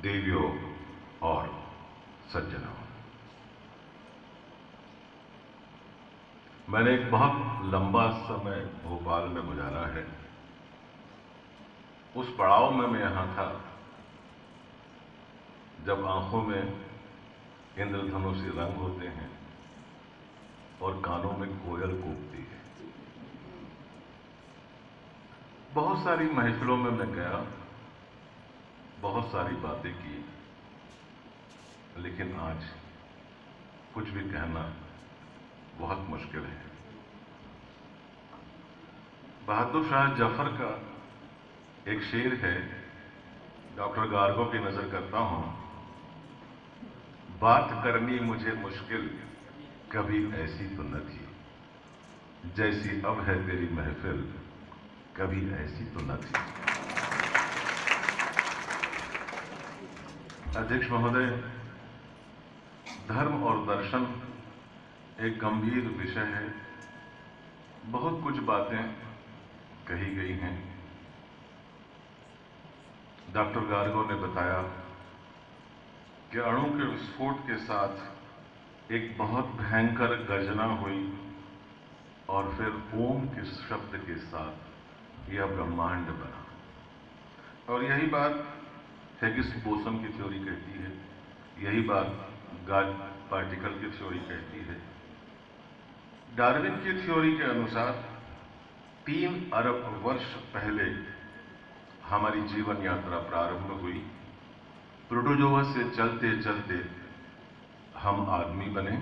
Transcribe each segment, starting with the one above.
देवियों और सज्जनों, मैंने एक बहुत लंबा समय भोपाल में गुजारा है। उस पड़ाव में मैं यहां था जब आंखों में इंद्रधनुषी रंग होते हैं और कानों में कोयल कूकती है। बहुत सारी महफिलों में मैं गया, बहुत सारी बातें की, लेकिन आज कुछ भी कहना बहुत मुश्किल है। बहादुर शाह जफर का एक शेर है, डॉक्टर गार्गो की नजर करता हूं। बात करनी मुझे मुश्किल कभी ऐसी तो न थी, जैसी अब है तेरी महफिल कभी ऐसी तो न थी। अध्यक्ष महोदय, धर्म और दर्शन एक गंभीर विषय है। बहुत कुछ बातें कही गई हैं। डॉक्टर गार्गो ने बताया कि अणु के विस्फोट के साथ एक बहुत भयंकर गर्जना हुई और फिर ओम के शब्द के साथ यह ब्रह्मांड बना। और यही बात हिग्स बोसन की थ्योरी कहती है, यही बात गॉड पार्टिकल की थ्योरी कहती है। डार्विन की थ्योरी के अनुसार 3 अरब वर्ष पहले हमारी जीवन यात्रा प्रारंभ हुई। प्रोटोजोआ से चलते चलते हम आदमी बने,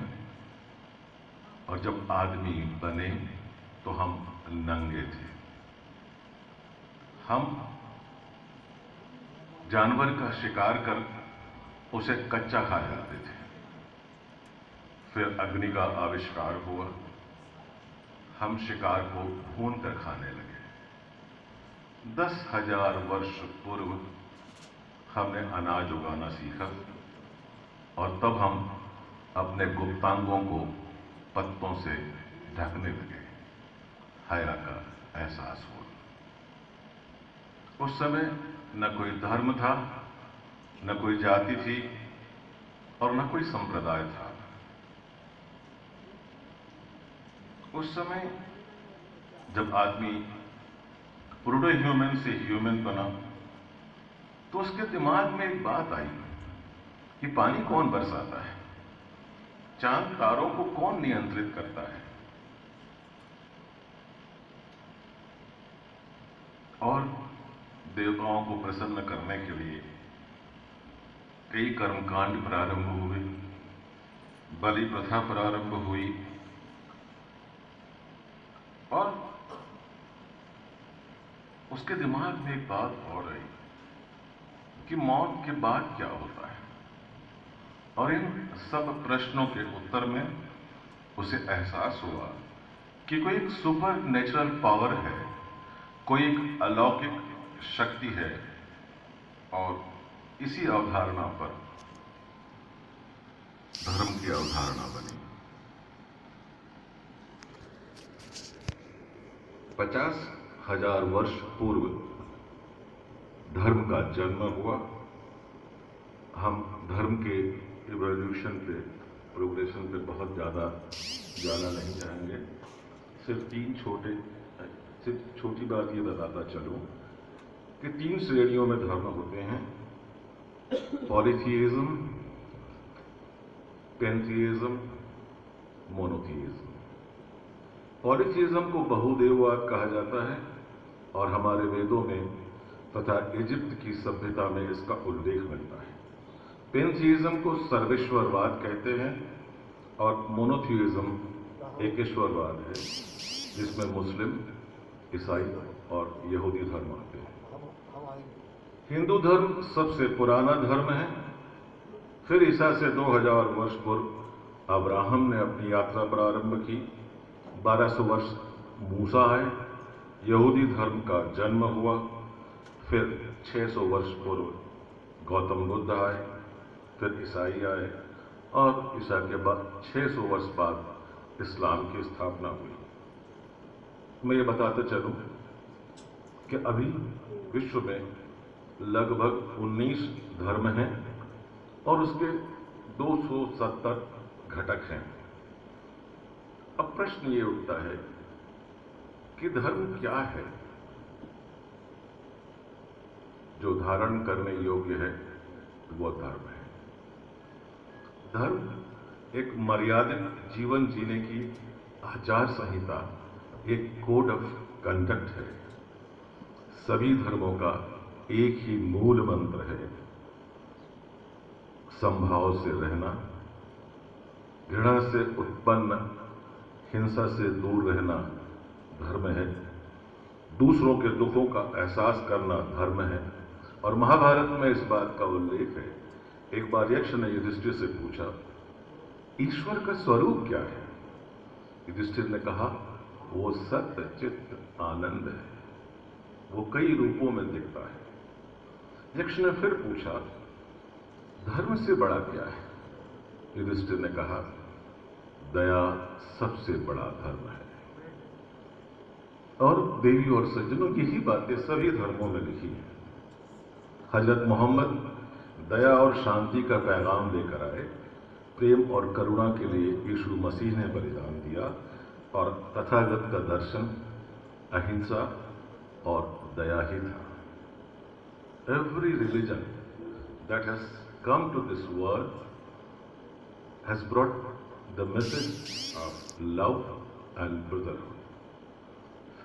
और जब आदमी बने तो हम नंगे थे। हम जानवर का शिकार कर उसे कच्चा खा जाते थे। फिर अग्नि का आविष्कार हुआ, हम शिकार को भून कर खाने लगे। 10,000 वर्ष पूर्व हमने अनाज उगाना सीखा, और तब हम अपने गुप्तांगों को पत्तों से ढकने लगे। हया का एहसास हुआ। उस समय न कोई धर्म था, न कोई जाति थी, और न कोई संप्रदाय था। उस समय जब आदमी प्रोटो ह्यूमन से ह्यूमन बना, तो उसके दिमाग में एक बात आई कि पानी कौन बरसाता है, चांद तारों को कौन नियंत्रित करता है, और देवताओं को प्रसन्न करने के लिए कई कर्मकांड प्रारंभ हुए, बलि प्रथा प्रारंभ हुई, और उसके दिमाग में एक बात और आई कि मौत के बाद क्या होता है। और इन सब प्रश्नों के उत्तर में उसे एहसास हुआ कि कोई एक सुपर नेचुरल पावर है, कोई एक अलौकिक शक्ति है, और इसी अवधारणा पर धर्म की अवधारणा बनी। 50,000 वर्ष पूर्व धर्म का जन्म हुआ। हम धर्म के इवोल्यूशन पे, प्रोग्रेशन पे बहुत ज्यादा जाना नहीं चाहेंगे। सिर्फ छोटी बात ये बताता चलूं कि 3 श्रेणियों में धर्म होते हैं: पॉलीथियज्म, पेंथियज्म, मोनोथियज्म। पॉलीथियज्म को बहुदेववाद कहा जाता है, और हमारे वेदों में तथा इजिप्ट की सभ्यता में इसका उल्लेख मिलता है। पेंथियज्म को सर्वेश्वरवाद कहते हैं, और मोनोथियज्म एकेश्वरवाद है, जिसमें मुस्लिम, ईसाई और यहूदी धर्म आते हैं। हिंदू धर्म सबसे पुराना धर्म है। फिर ईसा से 2000 वर्ष पूर्व अब्राहम ने अपनी यात्रा प्रारंभ की। 1200 वर्ष मूसा आए, यहूदी धर्म का जन्म हुआ। फिर 600 वर्ष पूर्व गौतम बुद्ध आए, फिर ईसाई आए, और ईसा के बाद 600 वर्ष बाद इस्लाम की स्थापना हुई। मैं ये बताते चलूं कि अभी विश्व में लगभग 19 धर्म हैं और उसके 270 घटक हैं। अब प्रश्न ये उठता है कि धर्म क्या है जो धारण करने योग्य है, वो धर्म है। धर्म एक मर्यादित जीवन जीने की आचार संहिता, एक कोड ऑफ कंडक्ट है। सभी धर्मों का एक ही मूल मंत्र है, समभाव से रहना, घृणा से उत्पन्न हिंसा से दूर रहना धर्म है, दूसरों के दुखों का एहसास करना धर्म है। और महाभारत में इस बात का उल्लेख है। एक बार यक्ष ने युधिष्ठिर से पूछा, ईश्वर का स्वरूप क्या है? युधिष्ठिर ने कहा, वो सत्य चित्त आनंद है, वो कई रूपों में दिखता है। यक्ष ने फिर पूछा, धर्म से बड़ा क्या है? युधिष्ठिर ने कहा, दया सबसे बड़ा धर्म है। और देवी और सज्जनों यही बातें सभी धर्मों में लिखी हैं। हजरत मोहम्मद दया और शांति का पैगाम लेकर आए। प्रेम और करुणा के लिए यीशु मसीह ने बलिदान दिया और तथागत का दर्शन अहिंसा और दया ही था। Every religion that has come to this world has brought the message of love and brotherhood.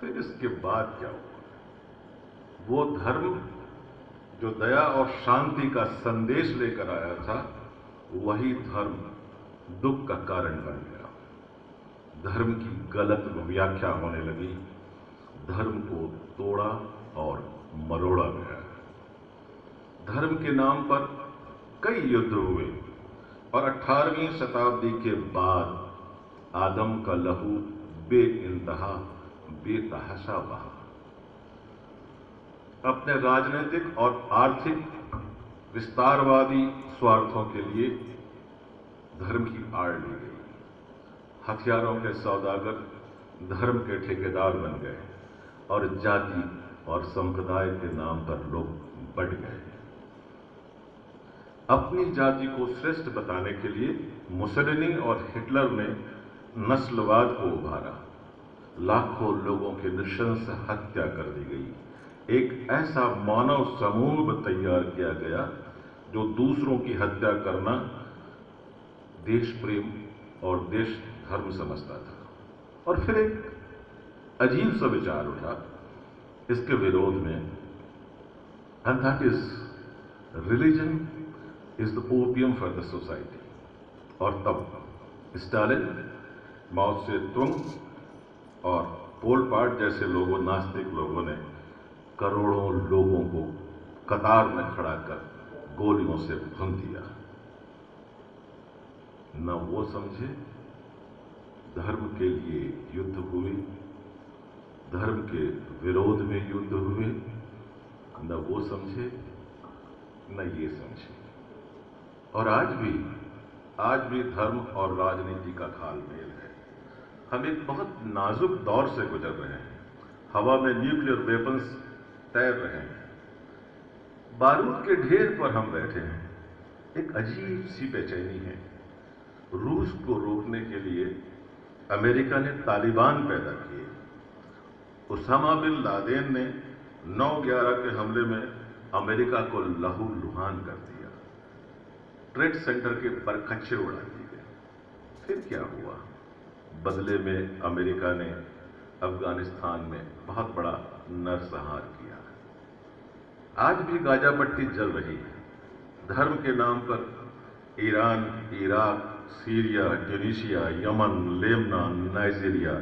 फिर इसके बाद क्या हुआ? वो धर्म जो दया और शांति का संदेश लेकर आया था, वही धर्म दुख का कारण बन गया। धर्म की गलत व्याख्या होने लगी, धर्म को तोड़ा और मरोड़ा गया। धर्म के नाम पर कई युद्ध हुए और 18वीं शताब्दी के बाद आदम का लहू बेइंतहा बेतहाशा बहा। अपने राजनीतिक और आर्थिक विस्तारवादी स्वार्थों के लिए धर्म की आड़ ली गई। हथियारों के सौदागर धर्म के ठेकेदार बन गए और जाति और संप्रदाय के नाम पर लोग बढ़ गए। अपनी जाति को श्रेष्ठ बताने के लिए मुसोलिनी और हिटलर ने नस्लवाद को उभारा। लाखों लोगों की नृशंस हत्या कर दी गई। एक ऐसा मानव समूह तैयार किया गया जो दूसरों की हत्या करना देश प्रेम और देश धर्म समझता था। और फिर एक अजीब सा विचार उठा इसके विरोध में, and that is religion is the opium for the society. और तब स्टालिन, माओ से तुंग और पोलपाट जैसे लोगों, नास्तिक लोगों ने करोड़ों लोगों को कतार में खड़ा कर गोलियों से भून दिया। न वो समझे धर्म के लिए युद्ध हुए, धर्म के विरोध में युद्ध हुए, न वो समझे न ये समझे। और आज भी धर्म और राजनीति का घालमेल है। हम एक बहुत नाजुक दौर से गुजर रहे हैं। हवा में न्यूक्लियर वेपन्स तैर रहे हैं, बारूद के ढेर पर हम बैठे हैं। एक अजीब सी बेचैनी है। रूस को रोकने के लिए अमेरिका ने तालिबान पैदा किए। उसामा बिन लादेन ने 9/11 के हमले में अमेरिका को लहूलुहान कर दिया। ट्रेड सेंटर के परखच्चे उड़ा दिए गए। फिर क्या हुआ? बदले में अमेरिका ने अफगानिस्तान में बहुत बड़ा नरसंहार किया। आज भी गाजा पट्टी जल रही है। धर्म के नाम पर Iran, Iraq, Syria, Tunisia, Yemen, Lebanon, Nigeria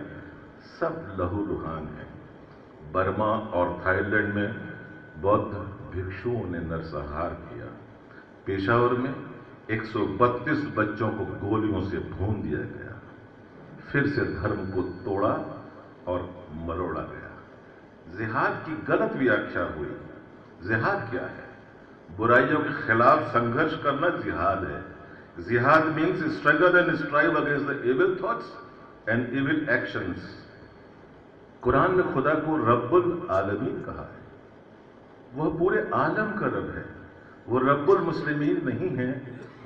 सब लहूलुहान है। बर्मा और थाईलैंड में बौद्ध भिक्षुओं ने नरसंहार किया। पेशावर में 132 बच्चों को गोलियों से भून दिया गया। फिर से धर्म को तोड़ा और मरोड़ा गया। जिहाद की गलत व्याख्या हुई। जिहाद क्या है? बुराइयों के खिलाफ संघर्ष करना जिहाद है। जिहाद means struggle and strive against the evil thoughts and evil actions. Quran में खुदा को रब्बुल आलमीन कहा है। वह पूरे आलम का रब है। वो रब्बुल मुस्लिमीन नहीं है,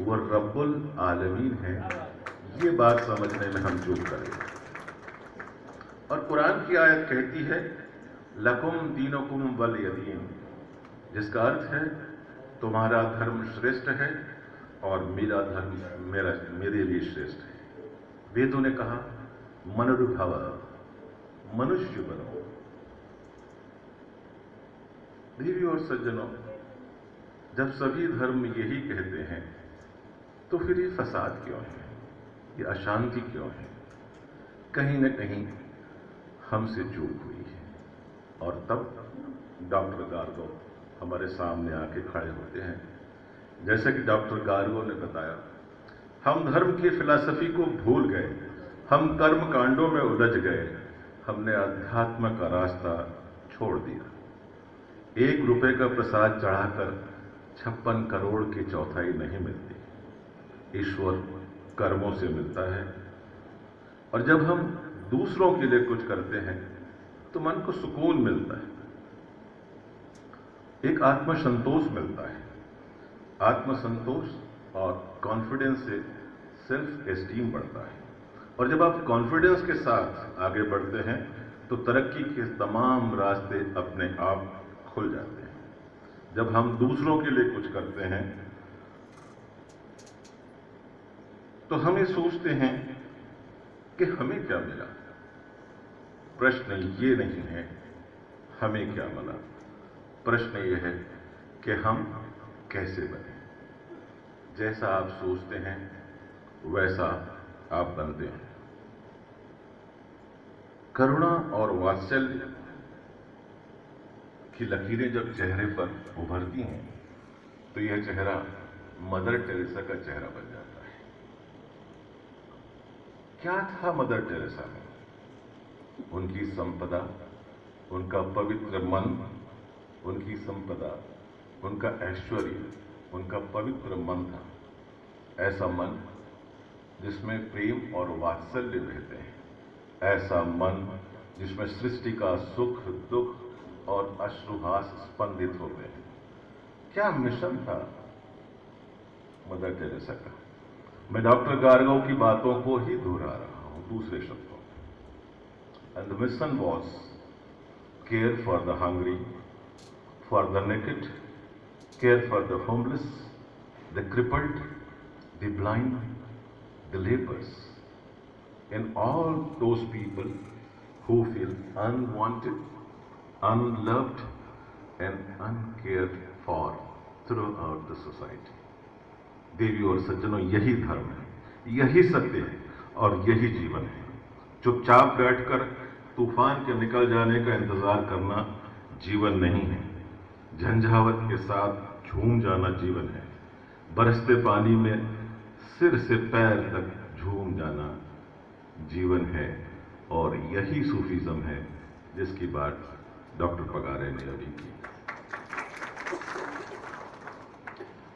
वो रब्बुल आलमीन है। ये बात समझने में हम चूक करें। और कुरान की आयत कहती है लकुम दीनुकुम वलिय दीन, जिसका अर्थ है तुम्हारा धर्म श्रेष्ठ है और मेरा धर्म मेरे लिए श्रेष्ठ है। वेदों ने कहा मनुर्भव, मनुष्य बनो। देवी और सज्जनों, जब सभी धर्म यही कहते हैं तो फिर ये फसाद क्यों है, ये अशांति क्यों है? कहीं न कहीं हमसे चूक हुई है। और तब डॉक्टर गार्गो हमारे सामने आके खड़े होते हैं। जैसे कि डॉक्टर गार्गो ने बताया, हम धर्म की फिलॉसफी को भूल गए, हम कर्म कांडों में उलझ गए, हमने अध्यात्म का रास्ता छोड़ दिया। 1 रुपए का प्रसाद चढ़ाकर 56 करोड़ की चौथाई नहीं मिलती। ईश्वर कर्मों से मिलता है। और जब हम दूसरों के लिए कुछ करते हैं तो मन को सुकून मिलता है, एक आत्मसंतोष मिलता है। आत्मसंतोष और कॉन्फिडेंस से सेल्फ एस्टीम बढ़ता है। और जब आप कॉन्फिडेंस के साथ आगे बढ़ते हैं तो तरक्की के तमाम रास्ते अपने आप खुल जाते हैं। जब हम दूसरों के लिए कुछ करते हैं तो हम ये सोचते हैं कि हमें क्या मिला। प्रश्न ये नहीं है हमें क्या मिला, प्रश्न ये है कि हम कैसे बने। जैसा आप सोचते हैं वैसा आप बनते हैं। करुणा और वात्सल्य की लकीरें जब चेहरे पर उभरती हैं तो यह चेहरा मदर टेरेसा का चेहरा बन जाता है। क्या था मदर टेरेसा में? उनकी संपदा, उनका पवित्र मन, उनकी संपदा, उनका ऐश्वर्य, उनका पवित्र मन था। ऐसा मन जिसमें प्रेम और वात्सल्य रहते हैं, ऐसा मन जिसमें सृष्टि का सुख दुख और अश्रुहास स्पंदित होते हैं। क्या मिशन था मदर टेरेसा का? मैं डॉक्टर गार्गो की बातों को ही दोहरा रहा हूं दूसरे शब्दों में। And the mission was care for the hungry, for the naked, care for the homeless, the crippled, the blind, the lepers, and all those people who feel unwanted, unloved, and uncared for throughout the society. देवी और सज्जनों, यही धर्म है, यही सत्य है और यही जीवन है। चुपचाप बैठकर तूफान के निकल जाने का इंतजार करना जीवन नहीं है। झंझावत के साथ झूम जाना जीवन है। बरसते पानी में सिर से पैर तक झूम जाना जीवन है। और यही सूफीज्म है जिसकी बात डॉक्टर पगारे ने अभी की।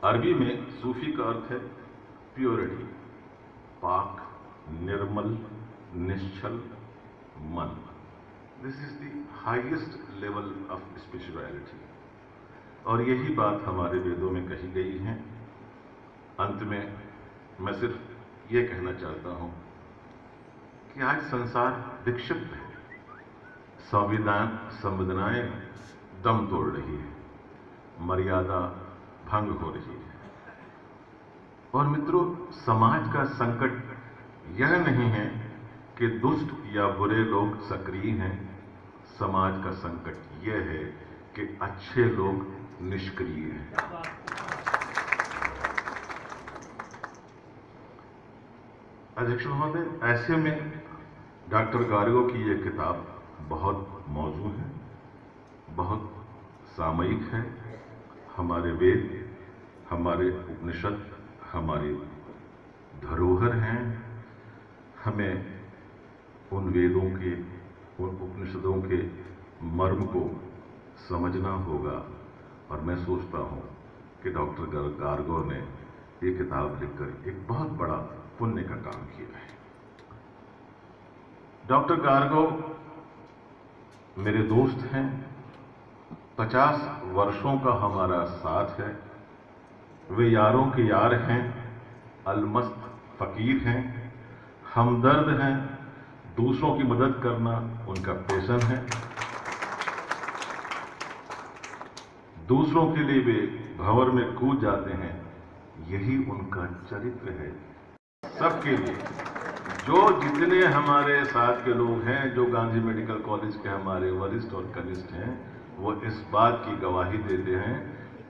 अरबी में सूफी का अर्थ है प्योरिटी, पाक, निर्मल, निश्चल मन। This is the highest level of spirituality. और यही बात हमारे वेदों में कही गई है। अंत में मैं सिर्फ ये कहना चाहता हूं कि आज संसार विक्षिप्त है, संवेदनाएं दम तोड़ रही है, मर्यादा भंग हो रही है। और मित्रों, समाज का संकट यह नहीं है कि दुष्ट या बुरे लोग सक्रिय हैं। समाज का संकट यह है कि अच्छे लोग निष्क्रिय हैं। अध्यक्ष महोदय, ऐसे में डॉक्टर गार्गो की यह किताब बहुत मौजू है, बहुत सामयिक है। हमारे वेद, हमारे उपनिषद हमारी धरोहर हैं। हमें उन वेदों के, उन उपनिषदों के मर्म को समझना होगा। और मैं सोचता हूं कि डॉक्टर गार्गो ने ये किताब लिखकर एक बहुत बड़ा पुण्य का काम किया है। डॉक्टर गार्गो मेरे दोस्त हैं, 50 वर्षों का हमारा साथ है। वे यारों के यार हैं, अलमस्त फकीर हैं, हमदर्द हैं, दूसरों की मदद करना उनका पैशन है। दूसरों के लिए वे भंवर में कूद जाते हैं, यही उनका चरित्र है। सबके लिए जो जितने हमारे साथ के लोग हैं, जो गांधी मेडिकल कॉलेज के हमारे वरिष्ठ और कनिष्ठ हैं, वो इस बात की गवाही देते हैं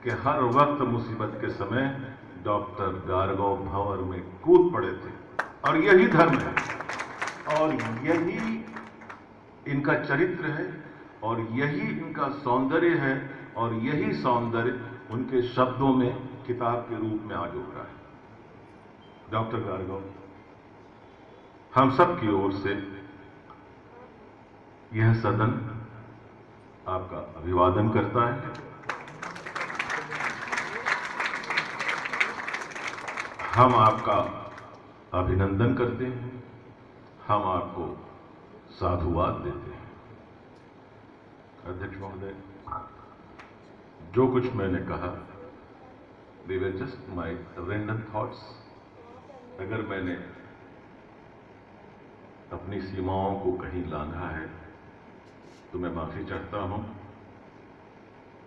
कि हर वक्त मुसीबत के समय डॉक्टर गारगव भंवर में कूद पड़े थे। और यही धर्म है, और यही इनका चरित्र है, और यही इनका सौंदर्य है, और यही सौंदर्य उनके शब्दों में किताब के रूप में आज उभरा है। डॉक्टर गारगव, हम सब की ओर से यह सदन आपका अभिवादन करता है। हम आपका अभिनंदन करते हैं, हम आपको साधुवाद देते हैं। अध्यक्ष महोदय, जो कुछ मैंने कहा, they were just my random thoughts। अगर मैंने अपनी सीमाओं को कहीं लांघा है तो मैं माफी चाहता हूं,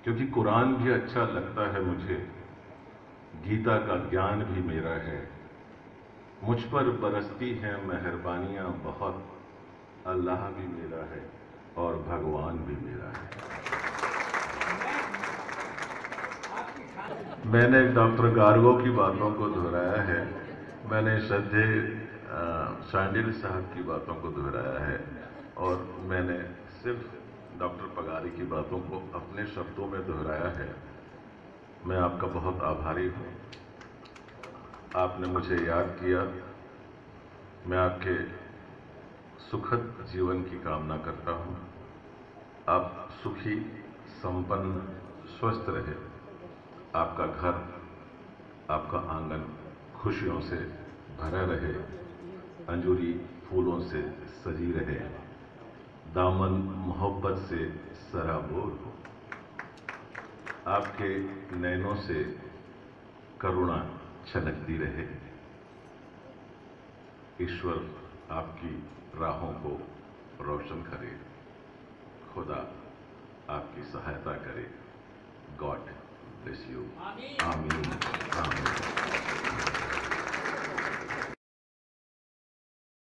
क्योंकि कुरान भी अच्छा लगता है मुझे, गीता का ज्ञान भी मेरा है, मुझ पर बरसती हैं मेहरबानियां बहुत, अल्लाह भी मेरा है और भगवान भी मेरा है। मैंने डॉक्टर गारगव की बातों को दोहराया है, मैंने श्रद्धेय शांडिल्य साहब की बातों को दोहराया है, और मैंने सिर्फ डॉक्टर पगारी की बातों को अपने शब्दों में दोहराया है। मैं आपका बहुत आभारी हूं, आपने मुझे याद किया। मैं आपके सुखद जीवन की कामना करता हूं। आप सुखी, संपन्न, स्वस्थ रहे, आपका घर, आपका आंगन खुशियों से भरा रहे, अंजूरी फूलों से सजी रहे, दामन मोहब्बत से सराबोर हो, आपके नैनों से करुणा छलकती रहे। ईश्वर आपकी राहों को रोशन करे, खुदा आपकी सहायता करे। God bless you. आमीन। आमीन।